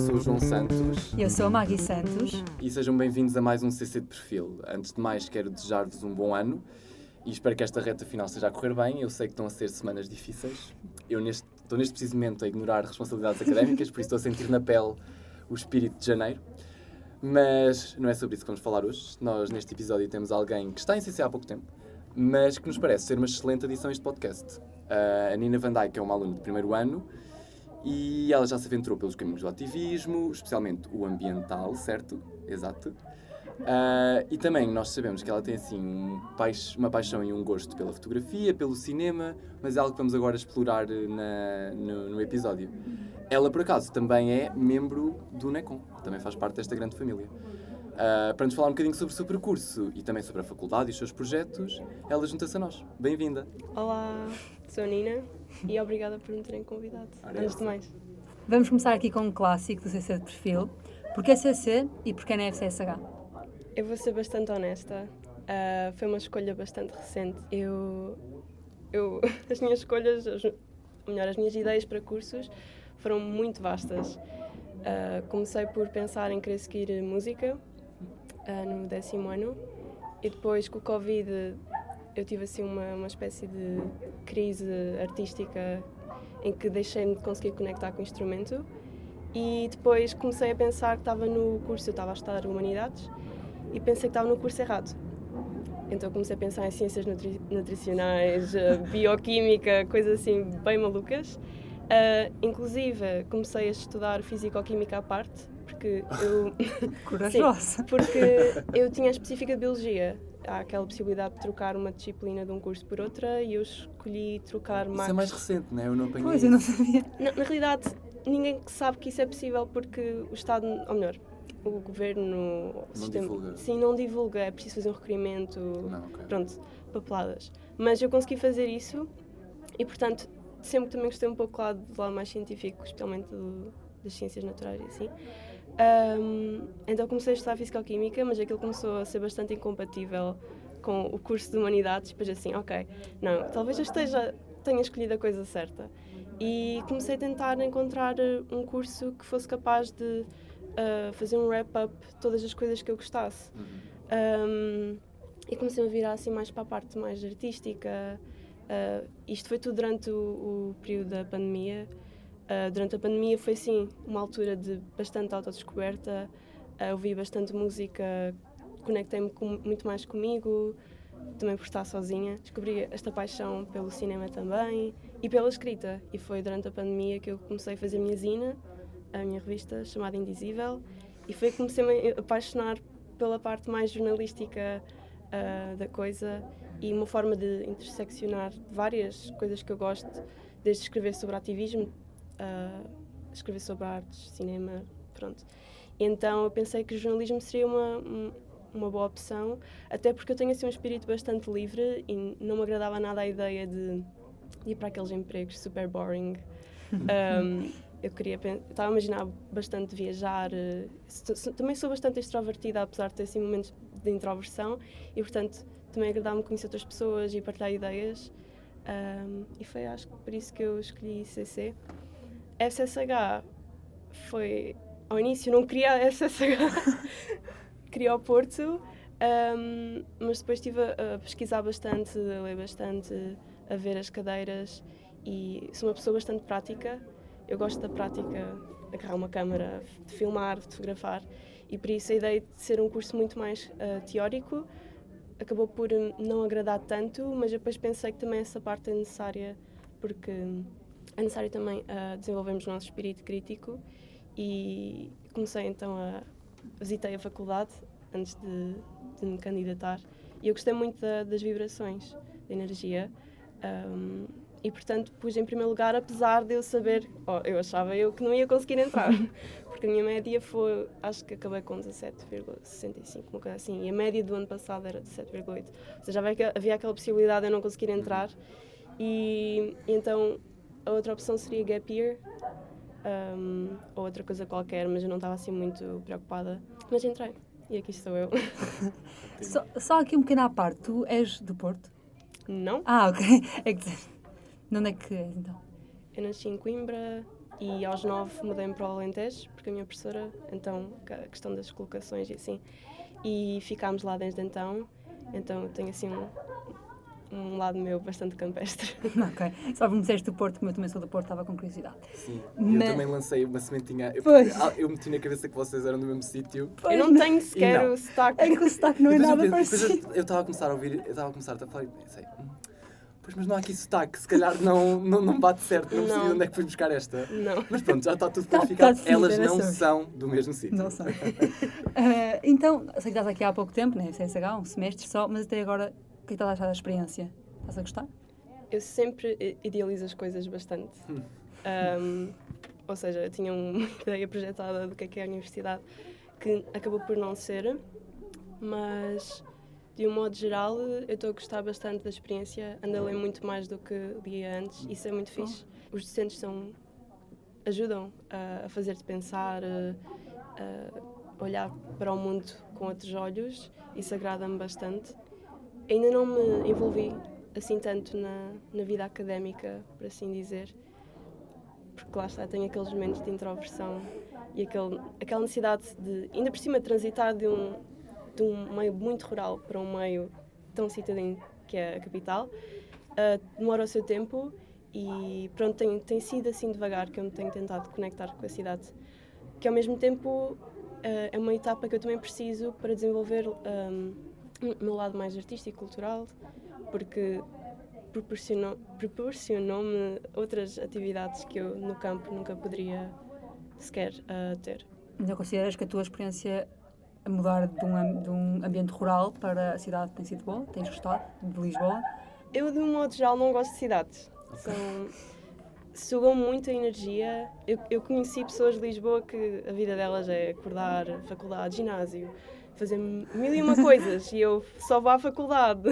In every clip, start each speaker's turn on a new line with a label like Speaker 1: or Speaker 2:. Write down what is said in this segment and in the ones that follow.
Speaker 1: sou o João Santos.
Speaker 2: Eu sou a Maggie Santos.
Speaker 1: E sejam bem-vindos a mais um CC de Perfil. Antes de mais, quero desejar-vos um bom ano e espero que esta reta final esteja a correr bem. Eu sei que estão a ser semanas difíceis. Estou neste preciso momento a ignorar responsabilidades académicas, por isso estou a sentir na pele o espírito de janeiro. Mas não é sobre isso que vamos falar hoje. Nós, neste episódio, temos alguém que está em CC há pouco tempo, mas que nos parece ser uma excelente adição a este podcast. A Nina Van Dijk é uma aluna de primeiro ano e ela já se aventurou pelos caminhos do ativismo, especialmente o ambiental, certo? Exato. E também nós sabemos que ela tem assim uma paixão e um gosto pela fotografia, pelo cinema, mas é algo que vamos agora explorar no episódio. Ela, por acaso, também é membro do NECOM, também faz parte desta grande família. Para nos falar um bocadinho sobre o seu percurso e também sobre a faculdade e os seus projetos, ela junta-se a nós. Bem-vinda!
Speaker 3: Olá, sou a Nina e obrigada por me terem convidado. Antes de mais.
Speaker 2: Vamos começar aqui com um clássico do CC de Perfil. Porquê CC e porquê na FCSH?
Speaker 3: Eu vou ser bastante honesta. Foi uma escolha bastante recente. As minhas escolhas, as minhas ideias para cursos foram muito vastas. Comecei por pensar em querer seguir música no 10º ano e depois com o Covid eu tive assim uma espécie de crise artística em que deixei-me de conseguir conectar com o instrumento e depois comecei a pensar que estava no curso, eu estava a estudar Humanidades e pensei que estava no curso errado. Então comecei a pensar em ciências nutricionais, bioquímica, coisas assim bem malucas. Inclusive comecei a estudar fisicoquímica à parte, porque eu...
Speaker 2: Corajosa!
Speaker 3: Sim, porque eu tinha a específica de biologia. Há aquela possibilidade de trocar uma disciplina de um curso por outra e eu escolhi trocar
Speaker 1: Isso é mais recente, não é? Eu não apanhei.
Speaker 2: Pois, eu não sabia.
Speaker 3: Na realidade, ninguém sabe que isso é possível porque o Estado, ou melhor, o Governo...
Speaker 1: Divulga.
Speaker 3: Sim, não divulga, é preciso fazer um requerimento,
Speaker 1: Okay.
Speaker 3: Pronto, papeladas. Mas eu consegui fazer isso e, portanto, sempre também gostei um pouco do lado mais científico, especialmente das ciências naturais e assim. Então comecei a estudar Fisicoquímica, mas aquilo começou a ser bastante incompatível com o curso de Humanidades. Depois assim, ok, não, talvez eu tenha escolhido a coisa certa. E comecei a tentar encontrar um curso que fosse capaz de fazer um wrap-up de todas as coisas que eu gostasse. E comecei a virar assim mais para a parte mais artística. Isto foi tudo durante o período da pandemia. Durante a pandemia foi sim uma altura de bastante autodescoberta, ouvi bastante música, conectei-me muito mais comigo, também por estar sozinha. Descobri esta paixão pelo cinema também e pela escrita. E foi durante a pandemia que eu comecei a fazer a minha zina, a minha revista chamada Indizível, e foi que comecei a apaixonar pela parte mais jornalística da coisa e uma forma de interseccionar várias coisas que eu gosto, desde escrever sobre ativismo, escrever sobre artes, cinema, pronto. E então eu pensei que o jornalismo seria uma boa opção, até porque eu tenho assim um espírito bastante livre e não me agradava nada a ideia de ir para aqueles empregos super boring. Estava a imaginar bastante viajar, também sou bastante extrovertida, apesar de ter assim momentos de introversão e portanto também agradava-me conhecer outras pessoas e partilhar ideias. E foi acho que por isso que eu escolhi CC. FCSH foi... Ao início não queria a FCSH, queria o Porto, mas depois estive a pesquisar bastante, a ler bastante, a ver as cadeiras e sou uma pessoa bastante prática. Eu gosto da prática, de agarrar uma câmara, de filmar, de fotografar e por isso a ideia de ser um curso muito mais teórico acabou por não agradar tanto, mas depois pensei que também essa parte é necessária porque é necessário também desenvolvermos o nosso espírito crítico e comecei então visitei a faculdade antes de me candidatar e eu gostei muito das vibrações, da energia e portanto pus em primeiro lugar, apesar de eu saber, eu achava que não ia conseguir entrar, porque a minha média foi, acho que acabei com 17,65, uma coisa assim, e a média do ano passado era 17,8, ou seja, havia aquela possibilidade de eu não conseguir entrar e então a outra opção seria Gap Year, ou outra coisa qualquer, mas eu não estava assim muito preocupada. Mas entrei, e aqui estou eu.
Speaker 2: Só aqui um pequeno à parte, tu és do Porto?
Speaker 3: Não.
Speaker 2: Ok. De onde é que és então?
Speaker 3: Eu nasci em Coimbra, e aos 9 mudei-me para o Alentejo, porque a minha professora, então, a questão das colocações e assim, e ficámos lá desde então eu tenho assim um lado meu bastante campestre.
Speaker 2: Ok. Só me disseste do Porto, como eu também sou do Porto, estava com curiosidade.
Speaker 1: Sim,
Speaker 2: Mas-
Speaker 1: eu também lancei uma sementinha.
Speaker 2: Pois.
Speaker 1: Eu meti na cabeça que vocês eram do mesmo sítio.
Speaker 3: Eu não tenho
Speaker 1: E
Speaker 3: sequer
Speaker 1: não.
Speaker 3: o sotaque.
Speaker 2: É que o sotaque não é
Speaker 1: Depois
Speaker 2: nada
Speaker 1: depois
Speaker 2: parecido.
Speaker 1: eu estava a começar a ouvir, eu estava a começar a falar e pensei, pois mas não há aqui sotaque, se calhar não bate certo, não percebi
Speaker 3: Não.
Speaker 1: onde é que fui buscar esta.
Speaker 3: Não.
Speaker 1: Mas pronto, já está tudo
Speaker 2: Tá
Speaker 1: clarificado,
Speaker 2: definido,
Speaker 1: elas
Speaker 2: era
Speaker 1: não
Speaker 2: só.
Speaker 1: são do mesmo sítio.
Speaker 2: Não sei. Então, sei que estás aqui há pouco tempo, né? FCSH, um semestre só, mas até agora, o que é que estás a achar da experiência? Estás a gostar?
Speaker 3: Eu sempre idealizo as coisas bastante. Ou seja, eu tinha uma ideia projetada do que é a universidade, que acabou por não ser, mas de um modo geral eu estou a gostar bastante da experiência, ando a ler muito mais do que lia antes, isso é muito fixe. Os docentes ajudam a fazer-te pensar, a olhar para o mundo com outros olhos, isso agrada-me bastante. Ainda não me envolvi assim tanto na vida académica, por assim dizer, porque lá está, tenho aqueles momentos de introversão e aquela necessidade de, ainda por cima, transitar de um meio muito rural para um meio tão citadino que é a capital, demora o seu tempo e pronto, tem sido assim devagar que eu me tenho tentado conectar com a cidade, que ao mesmo tempo é uma etapa que eu também preciso para desenvolver o meu lado mais artístico e cultural, porque proporcionou-me outras atividades que eu no campo nunca poderia sequer ter.
Speaker 2: Ainda consideras que a tua experiência a mudar de um ambiente rural para a cidade tem sido boa? Tens gostado de Lisboa?
Speaker 3: Eu, de um modo geral, não gosto de cidades. Sugam muita energia. Eu conheci pessoas de Lisboa que a vida delas é acordar, faculdade, ginásio, fazer 1001 coisas e eu só vou à faculdade,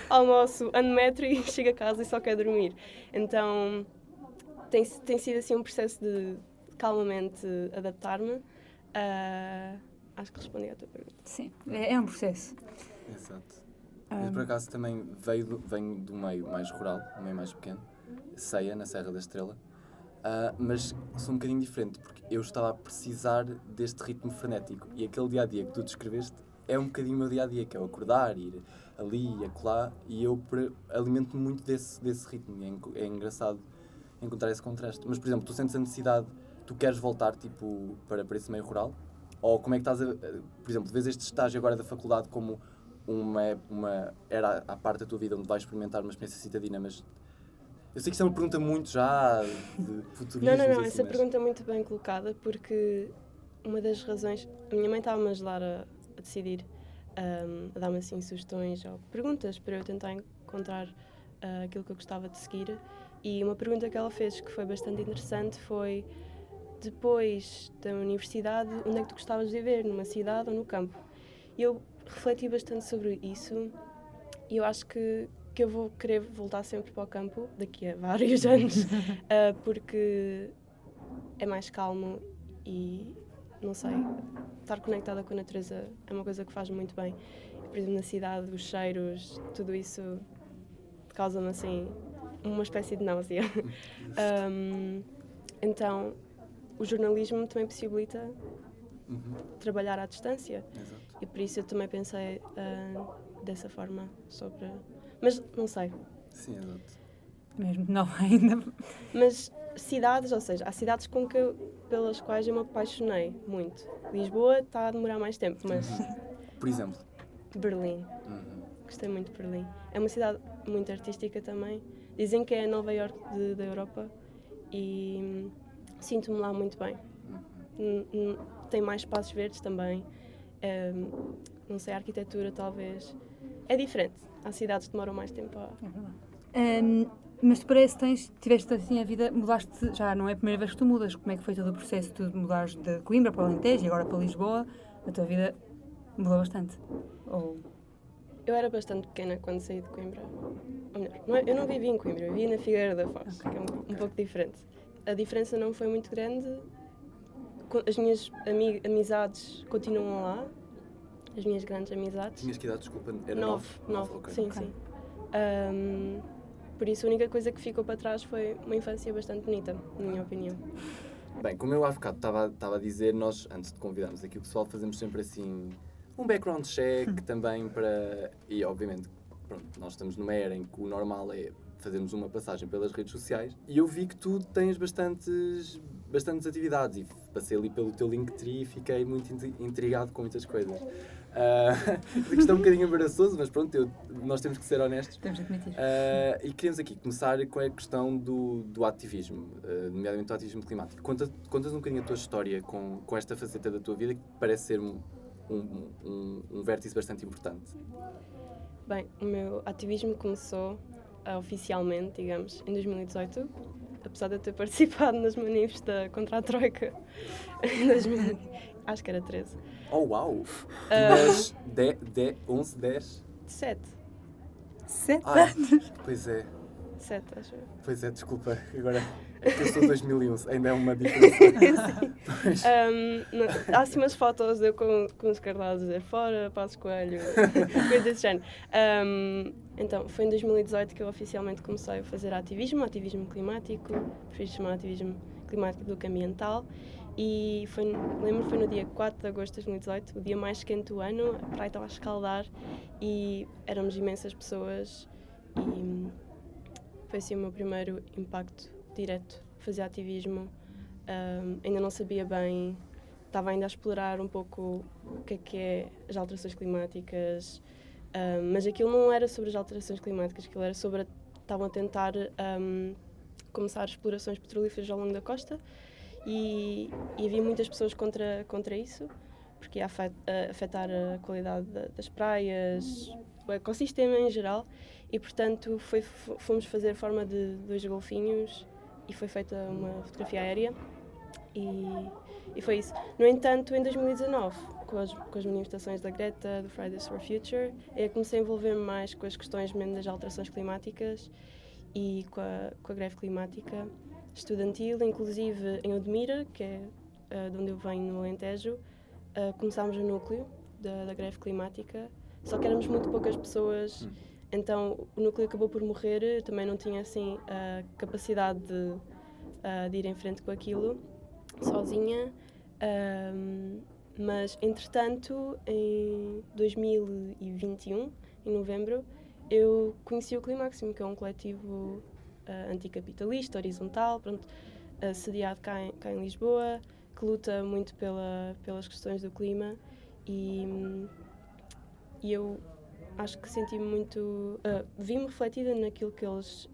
Speaker 3: almoço, ando metro e chego a casa e só quero dormir. Então tem sido assim um processo de venho adaptar-me. Acho que respondi à tua pergunta.
Speaker 2: Sim, é um processo.
Speaker 1: Exato. Eu, por acaso, também venho do meio mais rural, um meio mais pequeno, Ceia, na Serra da Estrela, mas sou um bocadinho diferente, porque eu estava a precisar deste ritmo frenético e aquele dia-a-dia que tu descreveste é um bocadinho o meu dia-a-dia, que é o acordar, ir ali e acolá, e eu alimento-me muito desse ritmo, e é engraçado encontrar esse contraste. Mas, por exemplo, tu sentes a necessidade, tu queres voltar tipo, para esse meio rural? Ou como é que estás por exemplo, vês este estágio agora da faculdade como era a parte da tua vida onde vais experimentar uma experiência citadina, mas eu sei que isto é uma pergunta muito já de futurismo.
Speaker 3: Não, essa pergunta é muito bem colocada, porque uma das razões, a minha mãe estava-me a ajudar a decidir, a dar-me assim sugestões ou perguntas para eu tentar encontrar aquilo que eu gostava de seguir, e uma pergunta que ela fez que foi bastante interessante foi: depois da universidade, onde é que tu gostavas de viver? Numa cidade ou no campo? E eu refleti bastante sobre isso e eu acho que eu vou querer voltar sempre para o campo daqui a vários anos, porque é mais calmo e, não sei, estar conectada com a natureza é uma coisa que faz muito bem. Por exemplo, na cidade, os cheiros, tudo isso causa-me assim uma espécie de náusea. Então, o jornalismo também possibilita trabalhar à distância.
Speaker 1: Exato.
Speaker 3: E por isso eu também pensei dessa forma sobre... Mas não sei.
Speaker 1: Sim, exato.
Speaker 2: Mesmo não ainda.
Speaker 3: Mas cidades, ou seja, há cidades pelas quais eu me apaixonei muito. Lisboa está a demorar mais tempo, mas
Speaker 1: Por exemplo?
Speaker 3: Berlim. Gostei muito de Berlim. É uma cidade muito artística também. Dizem que é a Nova Iorque da Europa e sinto-me lá muito bem. Tem mais espaços verdes também. Não sei, a arquitetura talvez. É diferente. Há cidades que demoram mais tempo a...
Speaker 2: É verdade. Mas tu parece que tiveste assim a vida, mudaste, já não é a primeira vez que tu mudas. Como é que foi todo o processo de mudares de Coimbra para o Alentejo e agora para Lisboa? A tua vida mudou bastante? Ou...
Speaker 3: Eu era bastante pequena quando saí de Coimbra. Ou melhor, eu não vivi em Coimbra, eu vivia na Figueira da Foz, que é um pouco diferente. A diferença não foi muito grande. As minhas amizades continuam lá. As minhas grandes amizades.
Speaker 1: Tinhas que idade, desculpa? Era
Speaker 3: 9.
Speaker 1: Okay.
Speaker 3: Sim,
Speaker 2: Ok.
Speaker 3: sim. Por isso, a única coisa que ficou para trás foi uma infância bastante bonita, na minha opinião.
Speaker 1: Bem, como eu há bocado estava a dizer, nós, antes de convidarmos aqui o pessoal, fazemos sempre assim um background check também para... E, obviamente, pronto, nós estamos numa era em que o normal é fazermos uma passagem pelas redes sociais e eu vi que tu tens bastantes atividades e passei ali pelo teu Linktree e fiquei muito intrigado com muitas coisas. A questão é um bocadinho embaraçoso, mas pronto, nós temos que ser honestos.
Speaker 2: Temos de admitir.
Speaker 1: E queremos aqui começar com a questão do ativismo, nomeadamente do ativismo climático. Contas um bocadinho a tua história com esta faceta da tua vida que parece ser um vértice bastante importante.
Speaker 3: Bem, o meu ativismo começou oficialmente, digamos, em 2018, apesar de eu ter participado nas manifes contra a Troika em 2000, acho que era 13.
Speaker 1: Oh, uau! 11, 10?
Speaker 3: 7.
Speaker 2: 7
Speaker 1: Ah,
Speaker 2: anos?
Speaker 1: pois é.
Speaker 3: 7, acho eu.
Speaker 1: Pois é, desculpa. Agora, é que eu sou de 2001, ainda é uma diferença.
Speaker 3: Há assim umas fotos de eu com os cartazes a dizer fora, Passos Coelho, coisas desse género. Então, foi em 2018 que eu oficialmente comecei a fazer ativismo climático, prefiro chamar ativismo climático do que ambiental. E lembro que foi no dia 4 de agosto de 2018, o dia mais quente do ano, a praia estava a escaldar e éramos imensas pessoas e foi assim o meu primeiro impacto direto, fazer ativismo. Ainda não sabia bem, estava ainda a explorar um pouco o que é as alterações climáticas, mas aquilo não era sobre as alterações climáticas, aquilo era sobre, estavam a tentar começar explorações petrolíferas ao longo da costa e havia muitas pessoas contra isso, porque ia afetar a qualidade das praias, o ecossistema em geral, e portanto fomos fazer a forma de 2 golfinhos e foi feita uma fotografia aérea e foi isso. No entanto, em 2019, com as manifestações da Greta, do Fridays for Future, eu comecei a envolver-me mais com as questões mesmo das alterações climáticas e com a greve climática estudantil, inclusive em Odmira, que é de onde eu venho, no Alentejo, começámos o núcleo da greve climática, só que éramos muito poucas pessoas, então o núcleo acabou por morrer, eu também não tinha assim a capacidade de ir em frente com aquilo, sozinha, mas entretanto, em 2021, em novembro, eu conheci o Climáximo, que é um coletivo anticapitalista, horizontal, sediado cá em Lisboa, que luta muito pelas questões do clima e eu acho que senti-me muito... vi-me refletida naquilo que eles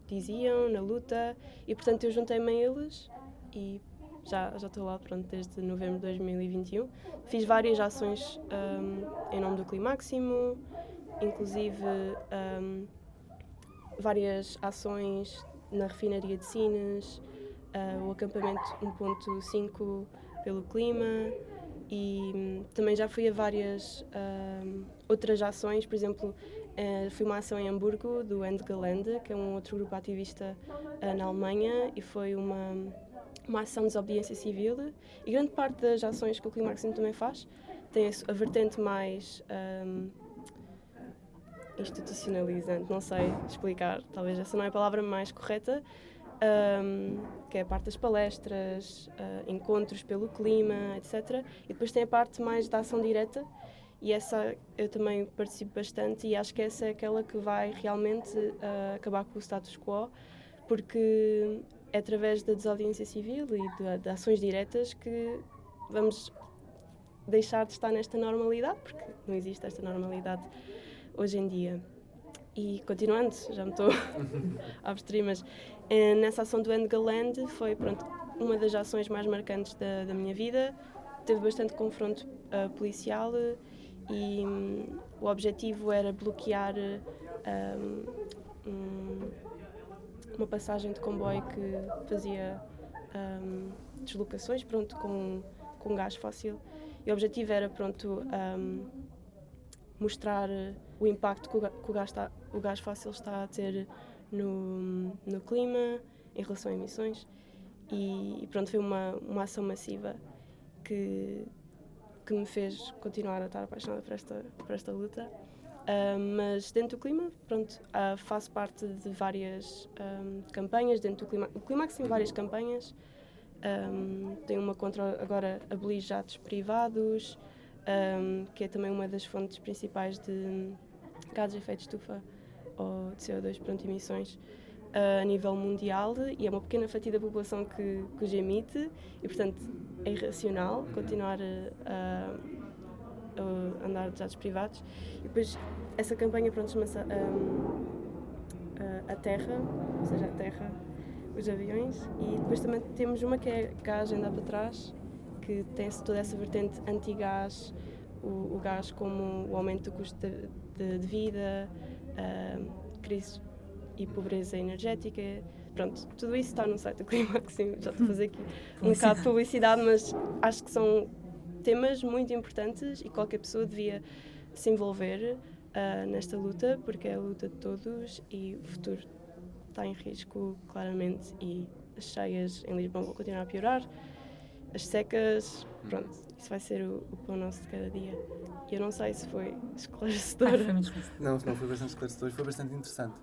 Speaker 3: diziam, na luta, e portanto eu juntei-me a eles e já estou lá desde novembro de 2021. Fiz várias ações em nome do Climáximo, inclusive várias ações na refinaria de Sines, o acampamento 1.5 pelo clima e também já fui a várias outras ações, por exemplo, fui uma ação em Hamburgo do Endgelände, que é um outro grupo ativista na Alemanha e foi uma ação de desobediência civil e grande parte das ações que o Climáximo também faz tem a vertente mais institucionalizante, não sei explicar, talvez essa não é a palavra mais correta, que é a parte das palestras, encontros pelo clima, etc. E depois tem a parte mais da ação direta e essa eu também participo bastante e acho que essa é aquela que vai realmente acabar com o status quo, porque é através da desobediência civil e de ações diretas que vamos deixar de estar nesta normalidade, porque não existe esta normalidade hoje em dia. E continuando, já me estou a abstrair, mas nessa ação do Endgelände foi uma das ações mais marcantes da minha vida. Teve bastante confronto policial e o objetivo era bloquear uma passagem de comboio que fazia deslocações com gás fóssil. E o objetivo era mostrar o impacto que o gás fóssil está a ter no clima, em relação a emissões. E foi uma ação massiva que me fez continuar a estar apaixonada por esta luta. Mas dentro do clima, faço parte de várias campanhas dentro do clima. O Climax tem várias campanhas Tem uma contra agora abolir jatos privados, que é também uma das fontes principais de gases de efeito de estufa ou de CO2, portanto, emissões a nível mundial, e é uma pequena fatia da população que os emite, e portanto é irracional continuar a andar de jatos privados. E depois essa campanha, pronto, chama-se a Terra, ou seja, a Terra, os aviões, e depois também temos uma que é gás andar para trás, que tem toda essa vertente anti-gás, o gás como o aumento do custo de vida, crise e pobreza energética. Pronto, tudo isso está no site do Climaxim. Já estou a fazer aqui um bocado de publicidade, mas acho que são temas muito importantes e qualquer pessoa devia se envolver nesta luta, porque é a luta de todos e o futuro está em risco, claramente, e as cheias em Lisboa vão continuar a piorar, as secas, pronto, isso vai ser o pão nosso de cada dia. E eu não sei se foi esclarecedor.
Speaker 1: Não foi bastante esclarecedor, foi bastante interessante.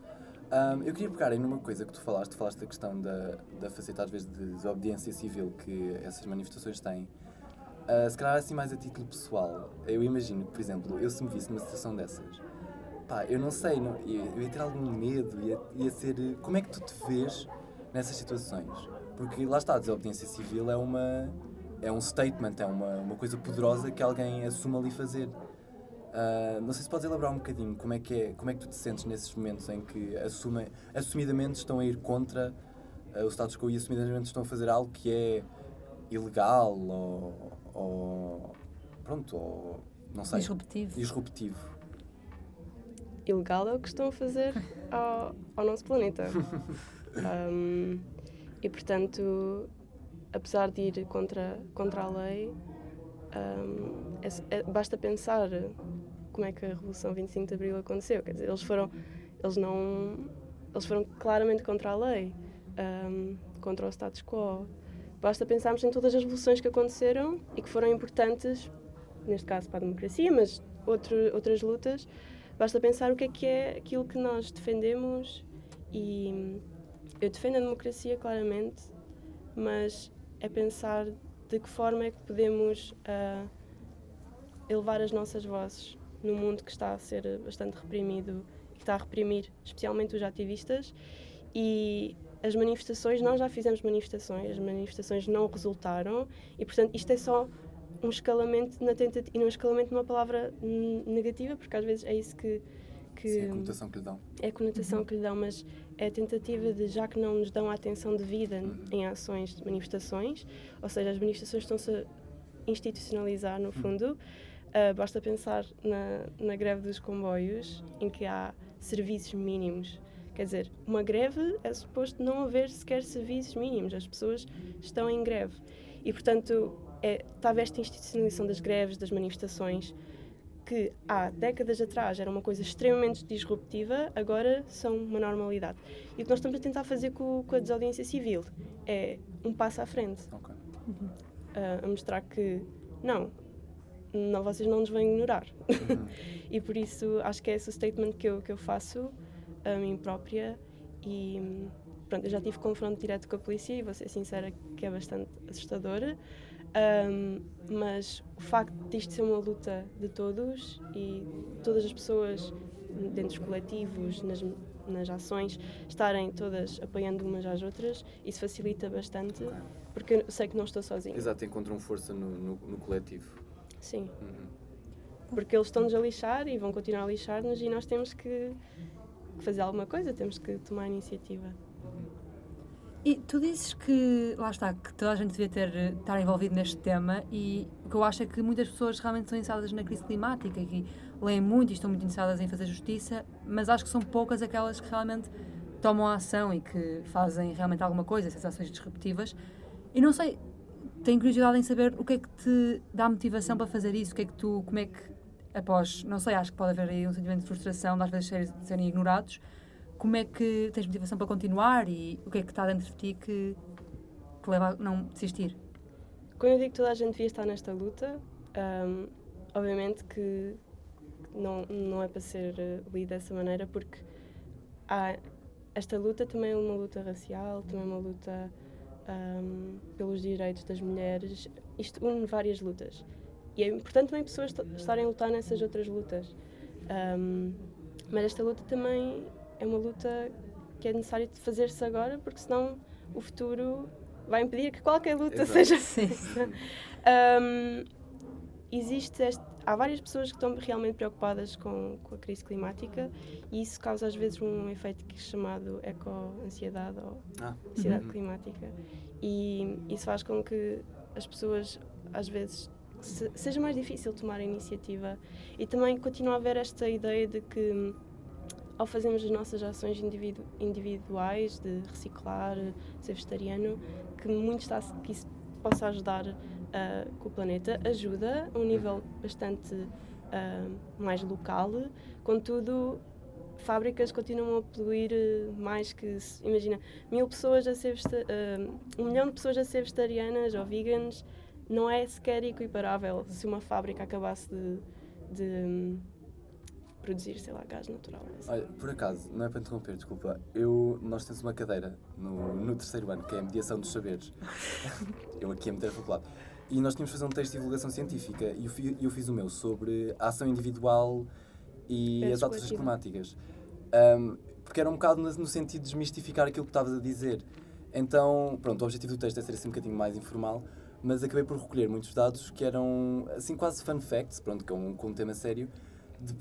Speaker 1: Eu queria pegar aí numa coisa que tu falaste da questão da faceta, às vezes, de desobediência civil que essas manifestações têm. Se calhar assim mais a título pessoal, eu imagino que, por exemplo, eu se me visse numa situação dessas, pá, eu não sei, eu ia ter algum medo, ia ser... Como é que tu te vês nessas situações? Porque lá está, a desobediência civil é um statement, é uma coisa poderosa que alguém assume ali fazer. Não sei se podes elaborar um bocadinho como é que tu te sentes nesses momentos em que assumidamente estão a ir contra o status quo e assumidamente estão a fazer algo que é ilegal ou não sei. Disruptivo.
Speaker 3: Ilegal é o que estão a fazer ao nosso planeta. E portanto, apesar de ir contra a lei, basta pensar como é que a Revolução 25 de Abril aconteceu. Quer dizer, eles foram claramente contra a lei, contra o status quo. Basta pensarmos em todas as revoluções que aconteceram e que foram importantes, neste caso para a democracia, mas outras lutas. Basta pensar o que é aquilo que nós defendemos, e eu defendo a democracia, claramente, mas é pensar de que forma é que podemos elevar as nossas vozes num mundo que está a ser bastante reprimido e que está a reprimir especialmente os ativistas. E as manifestações, nós já fizemos manifestações, as manifestações não resultaram e, portanto, isto é só um escalamento na tentativa, e não um escalamento numa palavra negativa, porque às vezes é isso que
Speaker 1: sim, é a conotação que lhe dão.
Speaker 3: É a conotação que lhe dão, mas é a tentativa de, já que não nos dão a atenção devida em ações de manifestações, ou seja, as manifestações estão-se a institucionalizar, no fundo. Basta pensar na greve dos comboios, em que há serviços mínimos. Quer dizer, uma greve é suposto não haver sequer serviços mínimos, as pessoas estão em greve. E, portanto, estava esta institucionalização das greves, das manifestações, que há décadas atrás era uma coisa extremamente disruptiva, agora são uma normalidade. E o que nós estamos a tentar fazer com a desobediência civil é um passo à frente.
Speaker 1: Okay.
Speaker 3: A mostrar que não, vocês não nos vão ignorar. E por isso acho que é esse o statement que eu faço a mim própria. E pronto, eu já tive confronto direto com a polícia e vou ser sincera que é bastante assustadora. Mas o facto disto ser uma luta de todos e todas as pessoas dentro dos coletivos, nas ações, estarem todas apoiando umas às outras, isso facilita bastante, porque eu sei que não estou sozinha.
Speaker 1: Exato, encontram força no coletivo.
Speaker 3: Sim. Porque eles estão-nos a lixar e vão continuar a lixar-nos e nós temos que fazer alguma coisa, temos que tomar a iniciativa.
Speaker 2: E tu dizes que, lá está, que toda a gente devia estar envolvido neste tema, e o que eu acho é que muitas pessoas realmente são interessadas na crise climática e que leem muito e estão muito interessadas em fazer justiça, mas acho que são poucas aquelas que realmente tomam a ação e que fazem realmente alguma coisa, essas ações disruptivas. E não sei, tenho curiosidade em saber o que é que te dá motivação para fazer isso, como é que, após, não sei, acho que pode haver aí um sentimento de frustração de às vezes serem ignorados. Como é que tens motivação para continuar e o que é que está dentro de ti que leva a não desistir?
Speaker 3: Quando eu digo que toda a gente devia estar nesta luta, obviamente que não é para ser lida dessa maneira, porque esta luta também é uma luta racial, também é uma luta pelos direitos das mulheres. Isto une várias lutas. E é importante também pessoas estarem a lutar nessas outras lutas. Mas esta luta também é uma luta que é necessário de fazer-se agora, porque senão o futuro vai impedir que qualquer luta seja feita. Há várias pessoas que estão realmente preocupadas com a crise climática e isso causa às vezes um efeito que é chamado eco-ansiedade ou ansiedade climática. E isso faz com que as pessoas às vezes seja mais difícil tomar a iniciativa e também continua a haver esta ideia de que ao fazermos as nossas ações individuais de reciclar, ser vegetariano, que muito está que isso possa ajudar com o planeta, ajuda a um nível bastante mais local, contudo fábricas continuam a poluir mais que, imagina, 1.000 pessoas a ser 1 milhão de pessoas a ser vegetarianas ou veganas, não é sequer equiparável se uma fábrica acabasse de produzir, sei lá, gás natural.
Speaker 1: Olha, por acaso, não é para interromper, desculpa, nós temos uma cadeira no terceiro ano, que é a mediação dos saberes. Eu aqui a meter a faculdade. E nós tínhamos de fazer um texto de divulgação científica e eu fiz o meu sobre a ação individual e as alterações climáticas. Porque era um bocado no sentido de desmistificar aquilo que estavas a dizer. Então, pronto, o objetivo do texto é ser assim um bocadinho mais informal, mas acabei por recolher muitos dados que eram, assim, quase fun facts, pronto, com um tema sério.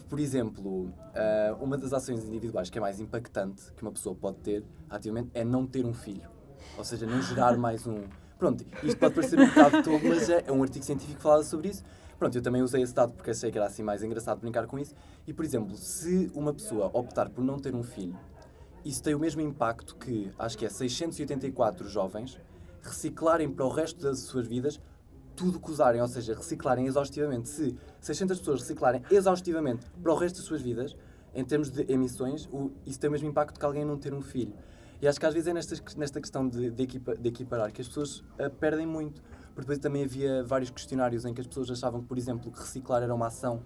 Speaker 1: Por exemplo, uma das ações individuais que é mais impactante que uma pessoa pode ter ativamente é não ter um filho. Ou seja, não gerar mais um. Pronto, isto pode parecer um bocado tolo, mas é um artigo científico que falava sobre isso. Pronto, eu também usei esse dado porque achei que era assim mais engraçado brincar com isso. E, por exemplo, se uma pessoa optar por não ter um filho, isso tem o mesmo impacto que, acho que é 684 jovens reciclarem para o resto das suas vidas tudo que usarem, ou seja, reciclarem exaustivamente. Se 600 pessoas reciclarem exaustivamente para o resto das suas vidas, em termos de emissões, isso tem o mesmo impacto que alguém não ter um filho. E acho que às vezes é nesta questão de equiparar que as pessoas perdem muito. Porque depois também havia vários questionários em que as pessoas achavam que, por exemplo, que reciclar era uma ação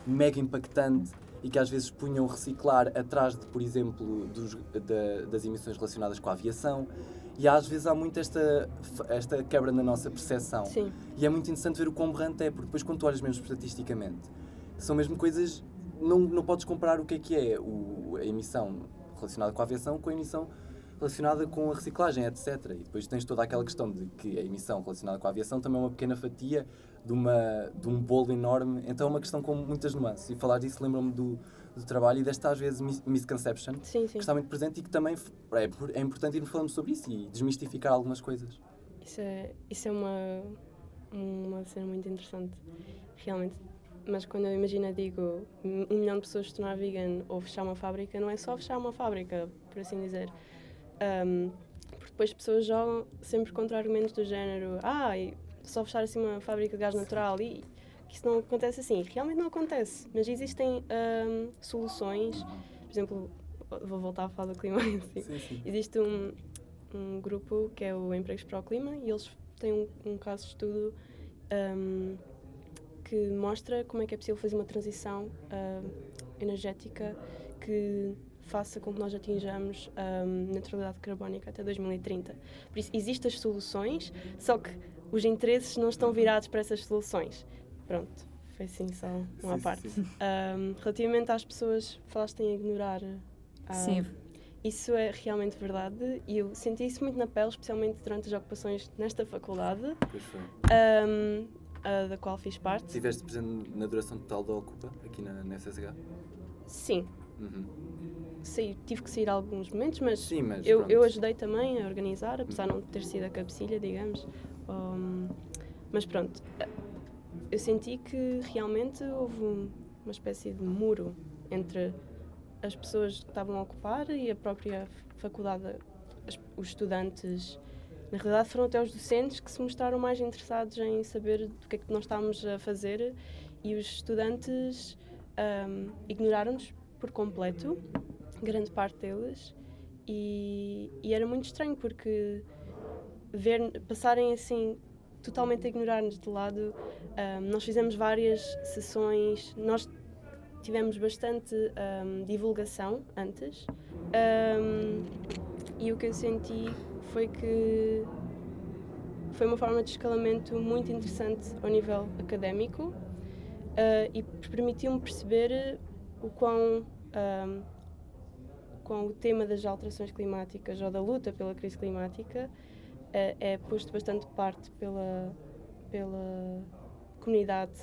Speaker 1: mega impactante e que às vezes punham reciclar atrás de, por exemplo, das emissões relacionadas com a aviação. E às vezes há muito esta quebra na nossa percepção.
Speaker 3: Sim.
Speaker 1: E é muito interessante ver o quão berrante é, porque depois quando tu olhas mesmo estatisticamente, são mesmo coisas, não podes comparar o que é a emissão relacionada com a aviação com a emissão relacionada com a reciclagem, etc. E depois tens toda aquela questão de que a emissão relacionada com a aviação também é uma pequena fatia de um bolo enorme, então é uma questão com muitas nuances. E falar disso lembra-me do trabalho e desta, às vezes, misconception,
Speaker 3: sim.
Speaker 1: que está muito presente e que também é importante irmos falando sobre isso e desmistificar algumas coisas.
Speaker 3: Isso é uma cena muito interessante, realmente. Mas quando eu digo 1 milhão de pessoas se tornar vegan ou fechar uma fábrica, não é só fechar uma fábrica, por assim dizer. Porque depois as pessoas jogam sempre contra argumentos do género só fechar assim uma fábrica de gás natural e que isso não acontece assim. Realmente não acontece, mas existem soluções. Por exemplo, vou voltar a falar do clima. Assim.
Speaker 1: Sim.
Speaker 3: Existe um grupo que é o Empregos para o Clima e eles têm um caso de estudo que mostra como é que é possível fazer uma transição energética que faça com que nós atinjamos neutralidade carbónica até 2030. Por isso, existem as soluções, só que os interesses não estão virados para essas soluções. Pronto, foi assim só uma parte.
Speaker 1: Sim.
Speaker 3: Relativamente às pessoas, falaste em ignorar.
Speaker 2: Sim.
Speaker 3: Isso é realmente verdade e eu senti isso muito na pele, especialmente durante as ocupações nesta faculdade,
Speaker 1: Pois foi.
Speaker 3: da qual fiz parte.
Speaker 1: Estiveste presente na duração total da Ocupa, aqui na SSH?
Speaker 3: Sim. Tive que sair alguns momentos, mas,
Speaker 1: Sim, mas
Speaker 3: eu ajudei também a organizar, apesar de não ter sido a cabecilha, digamos. Mas pronto, eu senti que realmente houve uma espécie de muro entre as pessoas que estavam a ocupar e a própria faculdade. Os estudantes, na realidade, foram até os docentes que se mostraram mais interessados em saber do que é que nós estávamos a fazer e os estudantes ignoraram-nos por completo, grande parte deles, e era muito estranho porque passarem assim totalmente a ignorar-nos de lado. Nós fizemos várias sessões, nós tivemos bastante divulgação antes, e o que eu senti foi que foi uma forma de escalamento muito interessante ao nível académico e permitiu-me perceber o quão o tema das alterações climáticas ou da luta pela crise climática é posto bastante de parte pela comunidade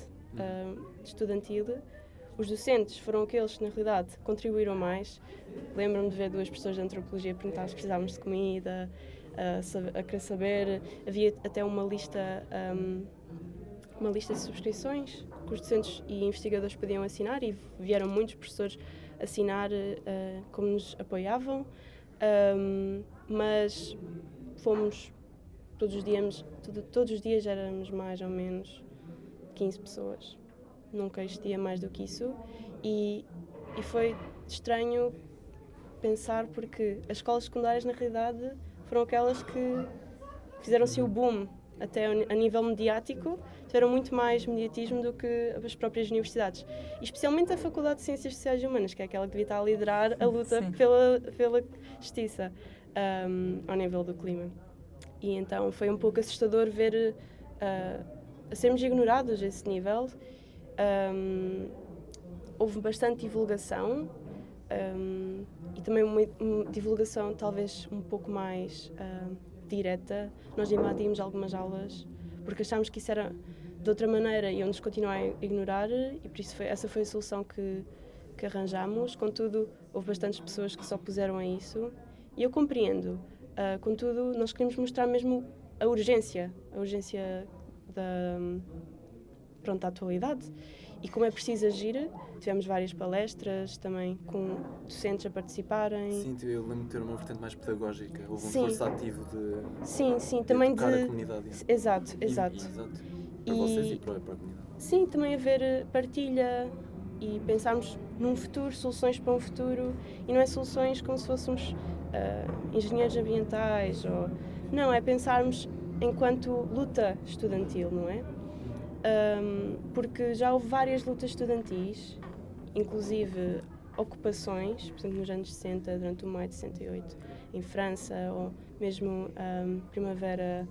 Speaker 3: estudantil. Os docentes foram aqueles que, na realidade, contribuíram mais. Lembro-me de ver 2 professores de antropologia perguntar se precisávamos de comida, a querer saber. Havia até uma lista de subscrições que os docentes e investigadores podiam assinar, e vieram muitos professores assinar como nos apoiavam, mas fomos todos os dias éramos mais ou menos 15 pessoas. Nunca existia mais do que isso e foi estranho pensar, porque as escolas secundárias, na realidade, foram aquelas que fizeram-se o boom, até a nível mediático, tiveram muito mais mediatismo do que as próprias universidades. E especialmente a Faculdade de Ciências Sociais e Humanas, que é aquela que devia estar a liderar a luta pela justiça ao nível do clima. E então foi um pouco assustador ver a sermos ignorados a esse nível. Houve bastante divulgação e também uma divulgação talvez um pouco mais direta. Nós invadimos algumas aulas porque achámos que isso era de outra maneira e iam-nos continuar a ignorar, e por isso essa foi a solução que arranjámos. Contudo, houve bastantes pessoas que se opuseram a isso e eu compreendo. Contudo, nós queríamos mostrar mesmo a urgência da atualidade e como é preciso agir. Tivemos várias palestras também com docentes a participarem.
Speaker 1: Sim, eu lembro de ter uma vertente mais pedagógica, houve um esforço ativo de
Speaker 3: também
Speaker 1: educar a comunidade.
Speaker 3: Exato.
Speaker 1: Para vocês e para a comunidade.
Speaker 3: Sim, também haver partilha e pensarmos num futuro, soluções para um futuro, e não é soluções como se fôssemos engenheiros ambientais, não, é pensarmos enquanto luta estudantil, não é? Porque já houve várias lutas estudantis, inclusive ocupações, por exemplo, nos anos 60, durante o maio de 68, em França, ou mesmo primavera...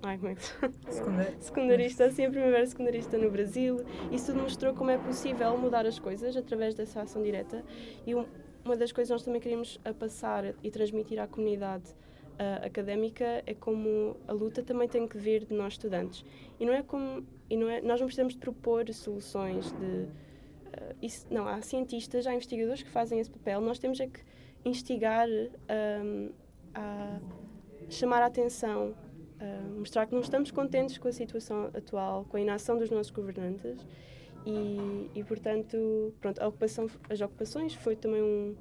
Speaker 3: como é que se secundarista, sim, a primavera secundarista no Brasil. Isso tudo mostrou como é possível mudar as coisas através dessa ação direta, e uma das coisas que nós também queríamos passar e transmitir à comunidade académica é como a luta também tem que vir de nós estudantes. Nós não precisamos de propor soluções não, há cientistas, há investigadores que fazem esse papel. Nós temos é que instigar, a chamar a atenção, mostrar que não estamos contentes com a situação atual, com a inação dos nossos governantes e portanto, pronto, as ocupações foi também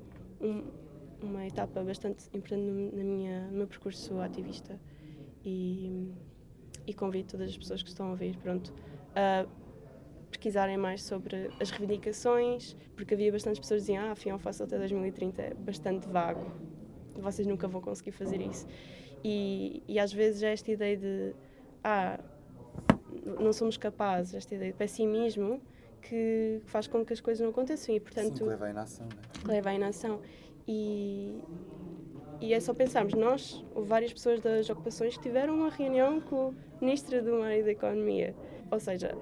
Speaker 3: uma etapa bastante importante no meu percurso ativista, e convido todas as pessoas que estão a ouvir, pronto, a pesquisarem mais sobre as reivindicações, porque havia bastantes pessoas que diziam a FIOM Fóssil até 2030 é bastante vago, vocês nunca vão conseguir fazer isso. E às vezes é esta ideia de não somos capazes, esta ideia de pessimismo que faz com que as coisas não aconteçam, e portanto...
Speaker 1: Sim, que leva à inação, não é?
Speaker 3: Leva à inação. E é só pensarmos, houve várias pessoas das ocupações que tiveram uma reunião com o Ministro do Mar e da Economia. Ou seja,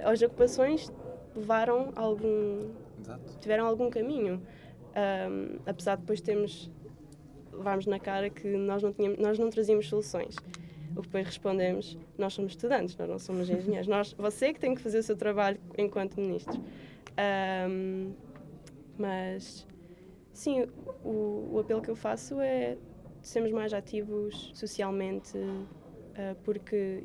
Speaker 3: as ocupações tiveram algum caminho. Apesar de depois levarmos na cara que nós não trazíamos soluções. O que depois respondemos, nós somos estudantes, nós não somos engenheiros. Você que tem que fazer o seu trabalho enquanto ministro. Mas, sim, o apelo que eu faço é sermos mais ativos socialmente, porque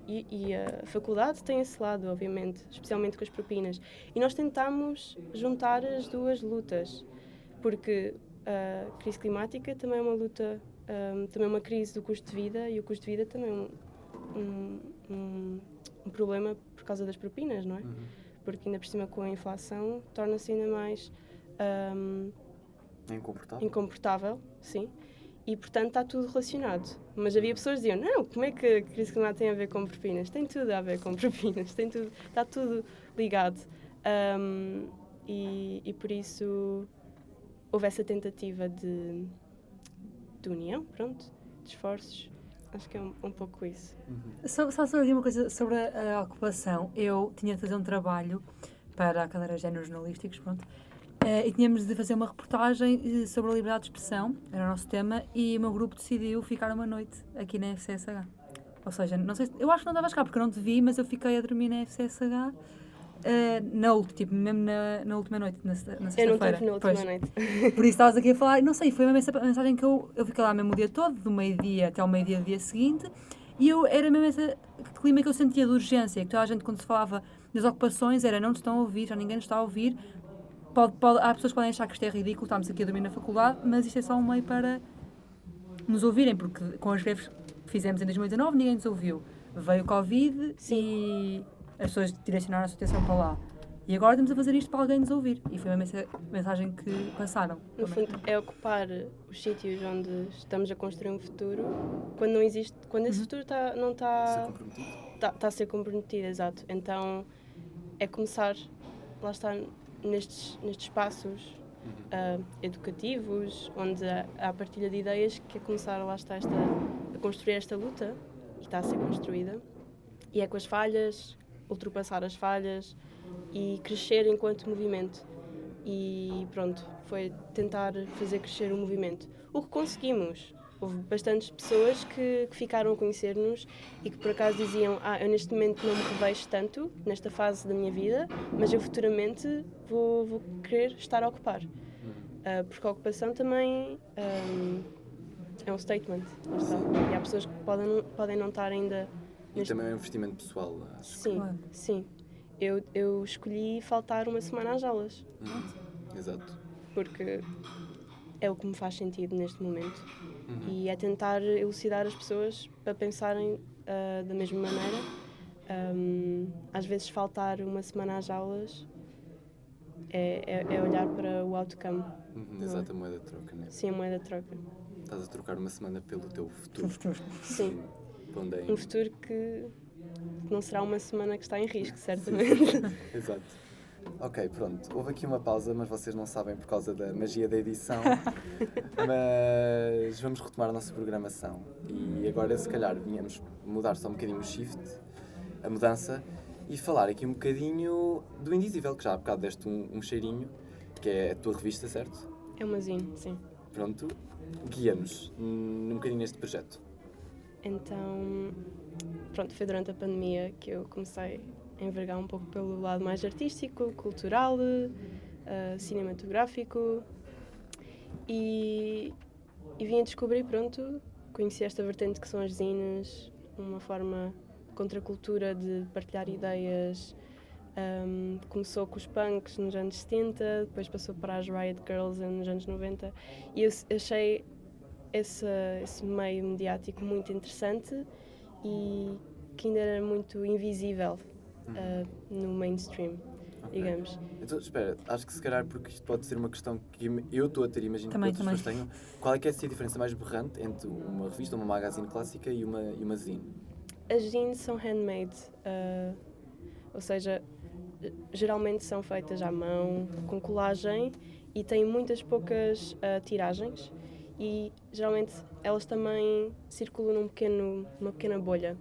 Speaker 3: a faculdade tem esse lado, obviamente, especialmente com as propinas. E nós tentamos juntar as duas lutas, porque a crise climática também é uma luta, também é uma crise do custo de vida, e o custo de vida também é um problema por causa das propinas, não é?
Speaker 1: Uhum.
Speaker 3: Porque ainda por cima com a inflação torna-se ainda mais incomportável, sim, e portanto está tudo relacionado. Mas havia pessoas que diziam, não, como é que a crise climática tem a ver com propinas? Tem tudo a ver com propinas, está tudo ligado. E por isso houve essa tentativa de união, pronto, de esforços. Acho que é um pouco isso.
Speaker 2: Só sobre uma coisa sobre a ocupação. Eu tinha de fazer um trabalho para a cadeira de géneros jornalísticos, pronto. E tínhamos de fazer uma reportagem sobre a liberdade de expressão, era o nosso tema, e o meu grupo decidiu ficar uma noite aqui na FCSH. Ou seja, não sei, eu acho que não estavas cá porque eu não te vi, mas eu fiquei a dormir na FCSH mesmo na última noite, na sexta-feira.
Speaker 3: Eu não estive na última
Speaker 2: Pois.
Speaker 3: noite.
Speaker 2: Por isso estavas aqui a falar, não sei, foi mesmo essa mensagem que eu fiquei lá mesmo o dia todo, do meio-dia até ao meio-dia do dia seguinte, e era mesmo esse clima que eu sentia de urgência, que toda a gente, quando se falava das ocupações, era não te estão a ouvir, já ninguém nos está a ouvir. Há pessoas que podem achar que isto é ridículo, estamos aqui a dormir na faculdade, mas isto é só um meio para nos ouvirem, porque com as greves que fizemos em 2019 ninguém nos ouviu. Veio o Covid e as pessoas direcionaram a sua atenção para lá. E agora estamos a fazer isto para alguém nos ouvir. E foi a mesma mensagem que passaram.
Speaker 3: No fundo, é ocupar os sítios onde estamos a construir um futuro quando não existe, quando esse futuro não está a ser comprometido, exato. Então é começar, lá está, nestes espaços educativos, onde há a partilha de ideias, que é começar, lá está, a construir esta luta, e está a ser construída, e é com as falhas, ultrapassar as falhas e crescer enquanto movimento. E pronto, foi tentar fazer crescer o movimento. O que conseguimos. Houve bastantes pessoas que ficaram a conhecer-nos e que por acaso diziam: eu neste momento não me revejo tanto nesta fase da minha vida, mas eu futuramente vou querer estar a ocupar. Porque a ocupação também é um statement. E há pessoas que podem não estar ainda...
Speaker 1: E também é um investimento pessoal. Acho.
Speaker 3: Sim,
Speaker 2: Claro.
Speaker 3: sim. Eu escolhi faltar uma semana às aulas.
Speaker 1: Exato.
Speaker 3: Porque é o que me faz sentido neste momento. E é tentar elucidar as pessoas para pensarem da mesma maneira. Às vezes faltar uma semana às aulas é olhar para o outcome.
Speaker 1: Exato, a moeda de troca, né?
Speaker 3: Sim, a moeda de troca.
Speaker 1: Estás a trocar uma semana pelo teu futuro.
Speaker 3: Sim.
Speaker 1: Onde
Speaker 3: Um futuro que não será uma semana que está em risco, certamente.
Speaker 1: Exato. Ok, pronto. Houve aqui uma pausa, mas vocês não sabem por causa da magia da edição. Mas vamos retomar a nossa programação. E agora, se calhar, vinhamos mudar só um bocadinho o shift, a mudança, e falar aqui um bocadinho do Indizível, que já há bocado deste um cheirinho, que é a tua revista, certo?
Speaker 3: É uma zine, sim.
Speaker 1: Pronto. Guia-nos um bocadinho neste projeto.
Speaker 3: Então, pronto, foi durante a pandemia que eu comecei a envergar um pouco pelo lado mais artístico, cultural, cinematográfico e vim a descobrir, pronto, conheci esta vertente que são as zines, uma forma contracultura de partilhar ideias. Começou com os punks nos anos 70, depois passou para as Riot Girls nos anos 90 e eu achei esse meio mediático muito interessante e que ainda era muito invisível no mainstream, digamos.
Speaker 1: Então, espera, acho que se calhar porque isto pode ser uma questão que eu estou a ter, imagino que outras pessoas tenham. Qual é que é a diferença mais berrante entre uma revista, uma magazine clássica e uma zine?
Speaker 3: As zines são handmade, ou seja, geralmente são feitas à mão, com colagem e têm muitas poucas tiragens e geralmente elas também circulam numa pequena bolha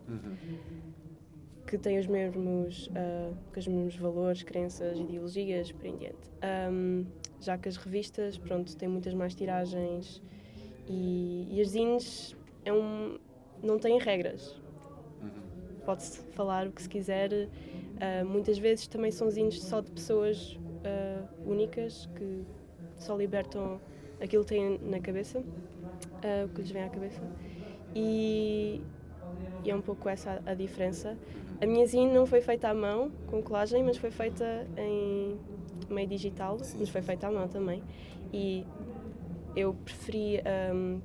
Speaker 3: que tem os mesmos valores, crenças, ideologias, por em diante. Já que as revistas, pronto, têm muitas mais tiragens e as zines não têm regras. Pode-se falar o que se quiser. Muitas vezes também são zines só de pessoas únicas que só libertam aquilo que têm na cabeça, o que lhes vem à cabeça. E é um pouco essa a diferença. A minha zine não foi feita à mão, com colagem, mas foi feita em meio digital, mas foi feita à mão também. E eu preferi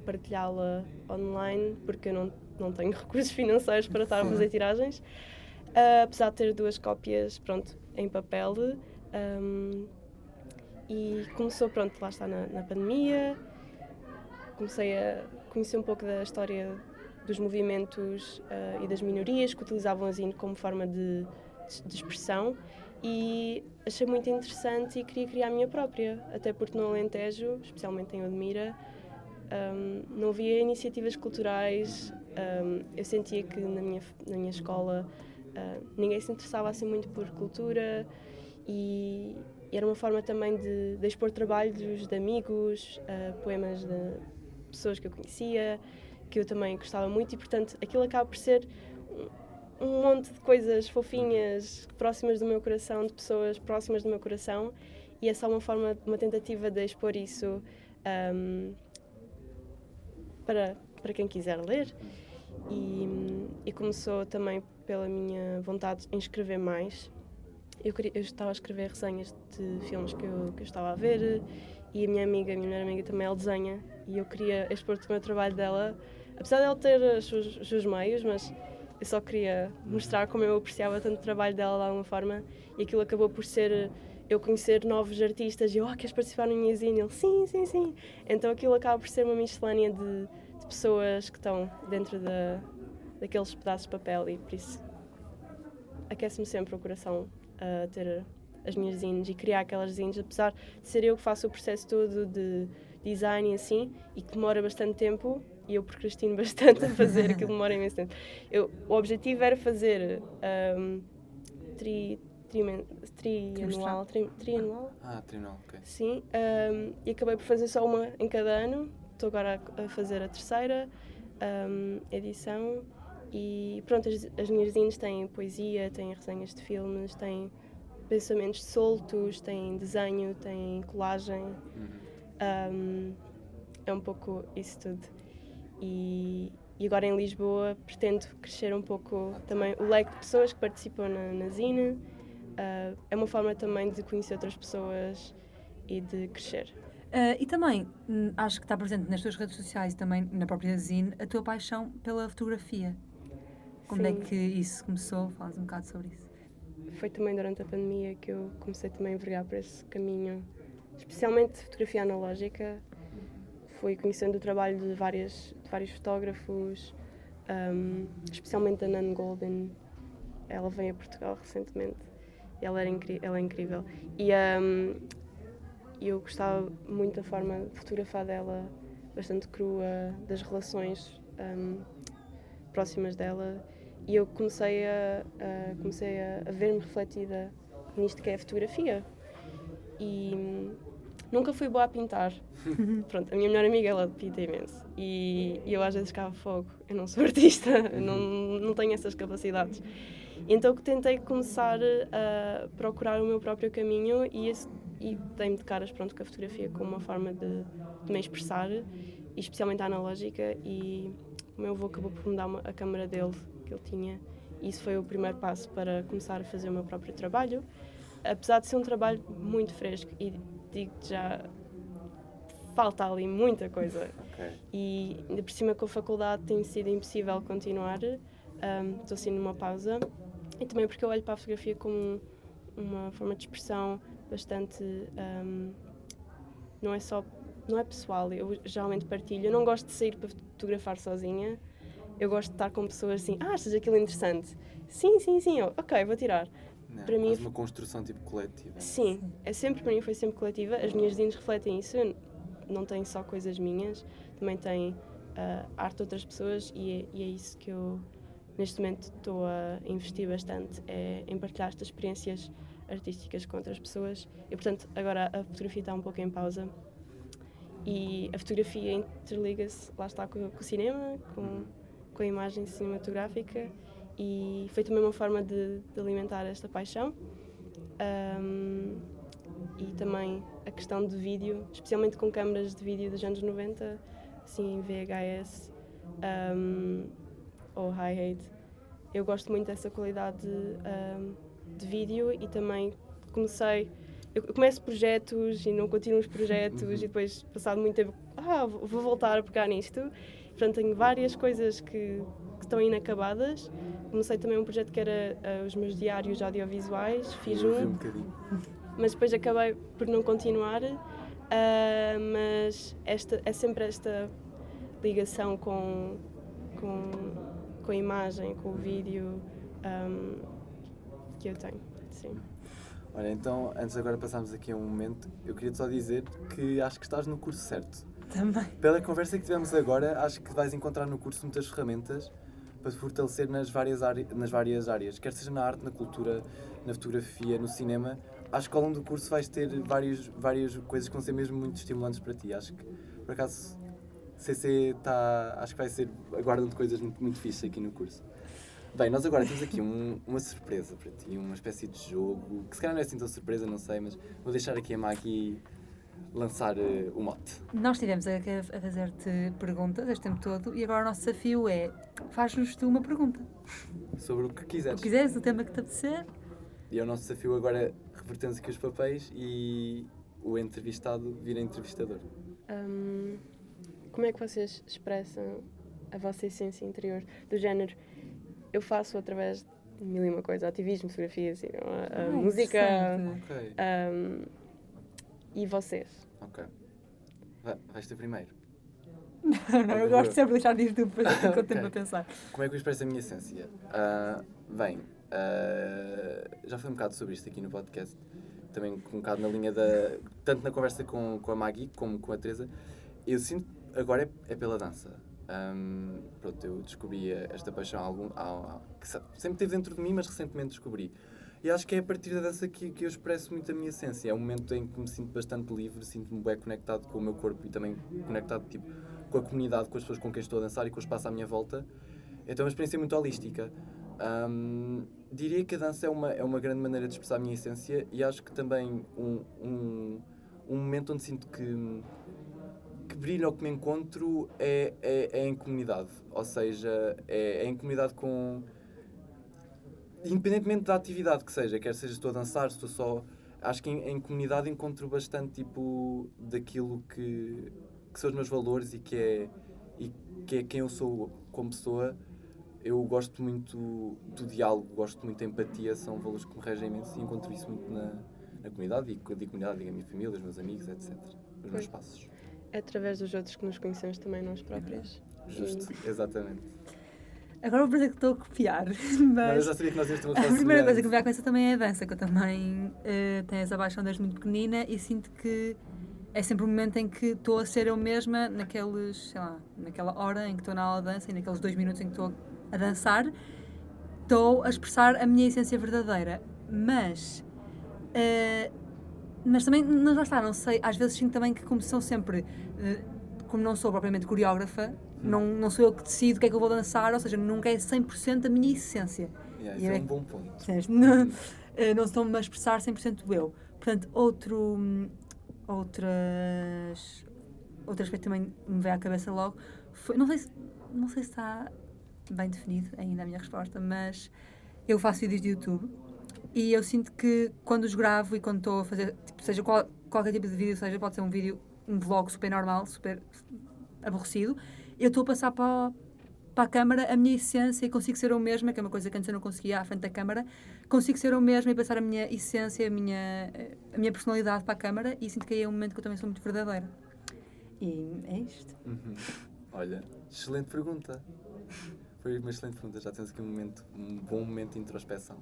Speaker 3: partilhá-la online, porque eu não tenho recursos financeiros para estar a fazer tiragens. Apesar de ter 2 cópias, pronto, em papel. E começou, pronto, lá está na pandemia. Comecei a conhecer um pouco da história dos movimentos e das minorias que utilizavam a zine como forma de expressão e achei muito interessante e queria criar a minha própria, até porque no Alentejo, especialmente em Odmira, não havia iniciativas culturais Eu sentia que na minha escola ninguém se interessava assim muito por cultura e era uma forma também de expor trabalhos de amigos, poemas de pessoas que eu conhecia, que eu também gostava muito e, portanto, aquilo acaba por ser um monte de coisas fofinhas, próximas do meu coração, de pessoas próximas do meu coração, e é só uma tentativa de expor isso para quem quiser ler. E começou também pela minha vontade em escrever mais. Eu estava a escrever resenhas de filmes que eu estava a ver, e a minha melhor amiga também, ela desenha, e eu queria expor também o trabalho dela, apesar dela ter os seus meios, mas eu só queria mostrar como eu apreciava tanto o trabalho dela de alguma forma, e aquilo acabou por ser eu conhecer novos artistas, e eu, queres participar no minha zine? Ele, sim. Então aquilo acaba por ser uma miscelânea de pessoas que estão dentro daqueles pedaços de papel, e por isso aquece-me sempre o coração a ter as minhas zines e criar aquelas zines, apesar de ser eu que faço o processo todo de design e assim, e que demora bastante tempo, e eu procrastino bastante a fazer, aquilo demora imenso tempo. O objetivo era fazer trianual.
Speaker 1: Trianual, ok.
Speaker 3: Sim, e acabei por fazer só uma em cada ano. Estou agora a fazer a terceira edição e pronto, as minhas zines têm poesia, têm resenhas de filmes, têm pensamentos soltos, têm desenho, têm colagem. É um pouco isso tudo. E agora em Lisboa pretendo crescer um pouco também o leque de pessoas que participam na zine. É uma forma também de conhecer outras pessoas e de crescer.
Speaker 2: E também, acho que está presente nas tuas redes sociais e também na própria zine, a tua paixão pela fotografia. Como
Speaker 3: Sim.
Speaker 2: é que isso começou? Falas um bocado sobre isso.
Speaker 3: Foi também durante a pandemia que eu comecei também a envergar por esse caminho, especialmente fotografia analógica. Fui conhecendo o trabalho de vários fotógrafos, especialmente a Nan Golden. Ela veio a Portugal recentemente. Ela é incrível. E eu gostava muito da forma de fotografar dela, bastante crua, das relações próximas dela. E eu comecei a ver-me refletida nisto que é a fotografia. E nunca fui boa a pintar. Pronto, a minha melhor amiga, ela pinta imenso. E eu às vezes ficava fogo. Eu não sou artista, não tenho essas capacidades. Então tentei começar a procurar o meu próprio caminho e dei-me de caras, pronto, com a fotografia como uma forma de me expressar, e especialmente a analógica. E o meu avô acabou por me dar a câmara dele, que ele tinha, e isso foi o primeiro passo para começar a fazer o meu próprio trabalho, apesar de ser um trabalho muito fresco, e digo-te já, falta ali muita coisa.
Speaker 1: Okay.
Speaker 3: E ainda por cima com a faculdade tem sido impossível continuar, estou assim numa pausa, e também porque eu olho para a fotografia como uma forma de expressão bastante, não é pessoal, eu geralmente partilho, eu não gosto de sair para fotografar sozinha. Eu gosto de estar com pessoas assim, achas aquilo interessante? Sim, ok, vou tirar.
Speaker 1: Não,
Speaker 3: para mim,
Speaker 1: uma construção tipo coletiva.
Speaker 3: Sim, para mim foi sempre coletiva. As minhas zines refletem isso, não tem só coisas minhas, também tem arte de outras pessoas, e é isso que eu neste momento estou a investir bastante, em partilhar estas experiências artísticas com outras pessoas. E portanto agora a fotografia está um pouco em pausa, e a fotografia interliga-se, lá está, com o cinema, com a imagem cinematográfica, e foi também uma forma de alimentar esta paixão. E também a questão de vídeo, especialmente com câmaras de vídeo dos anos 90, assim, VHS ou Hi-Hat. Eu gosto muito dessa qualidade de vídeo, e também eu começo projetos e não continuo os projetos, e depois, passado muito tempo, vou voltar a pegar nisto. Portanto, tenho várias coisas que estão inacabadas. Comecei também um projeto que era os meus diários audiovisuais, fiz um mas depois acabei por não continuar. Mas é sempre esta ligação com a imagem, com o vídeo que eu tenho, sim.
Speaker 1: Olha, então, antes agora passarmos aqui a um momento, eu queria só dizer que acho que estás no curso certo.
Speaker 2: Também.
Speaker 1: Pela conversa que tivemos agora, acho que vais encontrar no curso muitas ferramentas para te fortalecer nas várias áreas, quer seja na arte, na cultura, na fotografia, no cinema. Acho que ao longo do curso vais ter várias coisas que vão ser mesmo muito estimulantes para ti. Acho que, por acaso, acho que vai ser, aguardam-te coisas muito, muito fixes aqui no curso. Bem, nós agora temos aqui uma surpresa para ti, uma espécie de jogo, que se calhar não é assim tão surpresa, não sei, mas vou deixar aqui a Maggie lançar o mote.
Speaker 2: Nós estivemos a fazer-te perguntas este tempo todo e agora o nosso desafio é faz-nos tu uma pergunta.
Speaker 1: Sobre o que quiseres.
Speaker 2: Se quiseres, o tema que te apetecer.
Speaker 1: E é o nosso desafio agora, revertemos aqui os papéis e o entrevistado vira entrevistador.
Speaker 3: Como é que vocês expressam a vossa essência interior? Do género, eu faço através de mil e uma coisa, ativismo, fotografia, assim, música.
Speaker 1: Ok.
Speaker 3: E vocês?
Speaker 1: Ok. Vais ter primeiro.
Speaker 2: Não, eu gosto sempre de deixar disto tudo para ter
Speaker 1: Ok.
Speaker 2: tempo a pensar.
Speaker 1: Como é que eu expresso a minha essência? Já foi um bocado sobre isto aqui no podcast. Também um bocado na linha tanto na conversa com a Maggie como com a Teresa. Eu sinto, agora é pela dança. Pronto, eu descobri esta paixão que sempre teve dentro de mim, mas recentemente descobri. E acho que é a partir da dança que eu expresso muito a minha essência. É um momento em que me sinto bastante livre, sinto-me bem conectado com o meu corpo e também conectado com a comunidade, com as pessoas com quem estou a dançar e com o espaço à minha volta. Então é uma experiência muito holística. Diria que a dança é uma grande maneira de expressar a minha essência e acho que também um momento onde sinto que brilho ou que me encontro é em comunidade. Ou seja, é em comunidade com... Independentemente da atividade que seja, quer seja estou a dançar, estou só... Acho que em comunidade encontro bastante daquilo que são os meus valores e que é quem eu sou como pessoa. Eu gosto muito do diálogo, gosto muito da empatia, são valores que me regem imenso e encontro isso muito na comunidade, e quando digo comunidade, digo a minha família, os meus amigos, etc. Os meus passos.
Speaker 3: É através dos outros que nos conhecemos também nós próprios.
Speaker 1: Justo, exatamente.
Speaker 2: Agora vou dizer que estou a copiar,
Speaker 1: Não, eu
Speaker 2: mas
Speaker 1: já sabia que nós íamos ter uma
Speaker 2: a
Speaker 1: fase
Speaker 2: primeira coisa que me
Speaker 1: semelhante.
Speaker 2: veio à cabeça também é a dança, que eu também tenho essa paixão desde muito pequenina e sinto que é sempre um momento em que estou a ser eu mesma naquela hora em que estou na aula de dança e naqueles 2 minutos em que estou a dançar, estou a expressar a minha essência verdadeira. Mas também, lá está, não sei, às vezes sinto também que como são sempre, como não sou propriamente coreógrafa, não sou eu que decido o que é que eu vou dançar, ou seja, nunca é 100% a minha essência.
Speaker 1: Isso é um bom ponto.
Speaker 2: Não estou-me a expressar 100% eu. Portanto, outro aspecto que também me veio à cabeça logo foi, não sei se está bem definido ainda a minha resposta, mas eu faço vídeos de YouTube e eu sinto que quando os gravo e quando estou a fazer, seja qualquer tipo de vídeo, seja, pode ser um vlog super normal, super aborrecido, eu estou a passar para a câmara a minha essência e consigo ser eu mesma, que é uma coisa que antes eu não conseguia à frente da câmara, consigo ser eu mesma e passar a minha essência, a minha personalidade para a câmara e sinto que aí é um momento que eu também sou muito verdadeira. E é isto.
Speaker 1: Olha, excelente pergunta. Foi uma excelente pergunta. Já temos aqui um bom momento de introspeção.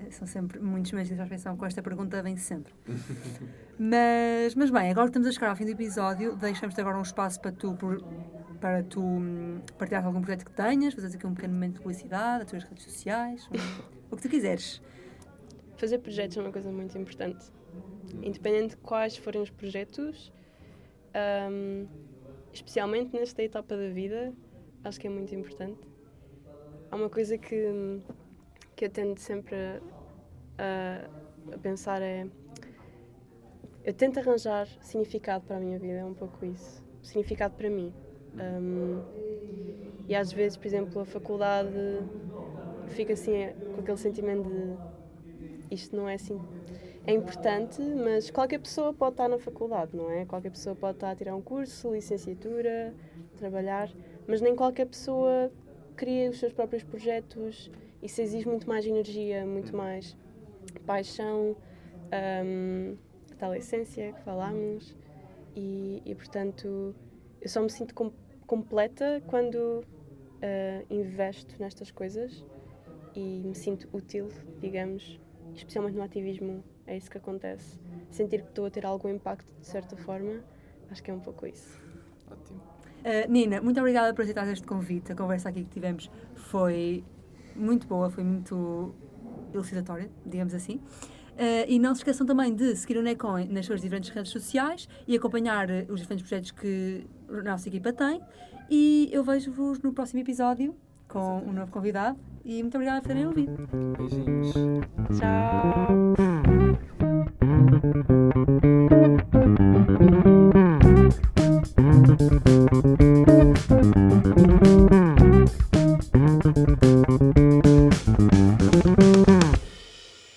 Speaker 2: São sempre muitos momentos de introspeção, com esta pergunta vem sempre. Mas bem, agora que estamos a chegar ao fim do episódio, deixamos-te agora um espaço para tu partilhar algum projeto que tenhas, fazeres aqui um pequeno momento de publicidade, as tuas redes sociais, o que tu quiseres.
Speaker 3: Fazer projetos é uma coisa muito importante. Independente de quais forem os projetos, especialmente nesta etapa da vida, acho que é muito importante. Há uma coisa que eu tento sempre a pensar eu tento arranjar significado para a minha vida, é um pouco isso. Significado para mim. E às vezes, por exemplo, a faculdade fica assim com aquele sentimento de isto não é assim. É importante, mas qualquer pessoa pode estar na faculdade, não é? Qualquer pessoa pode estar a tirar um curso, licenciatura, trabalhar, mas nem qualquer pessoa cria os seus próprios projetos. Isso exige muito mais energia, muito mais paixão, a tal essência que falámos e portanto, eu só me sinto completa quando investo nestas coisas e me sinto útil, digamos, especialmente no ativismo, é isso que acontece. Sentir que estou a ter algum impacto de certa forma, Acho que é um pouco isso.
Speaker 1: Ótimo.
Speaker 2: Nina, muito obrigada por aceitar este convite. A conversa aqui que tivemos foi muito boa, foi muito elucidatória, digamos assim. E não se esqueçam também de seguir o NECON nas suas diferentes redes sociais e acompanhar os diferentes projetos que a nossa equipa tem. E eu vejo-vos no próximo episódio com um novo convidado. E muito obrigada por terem ouvido.
Speaker 1: Beijinhos.
Speaker 3: Tchau!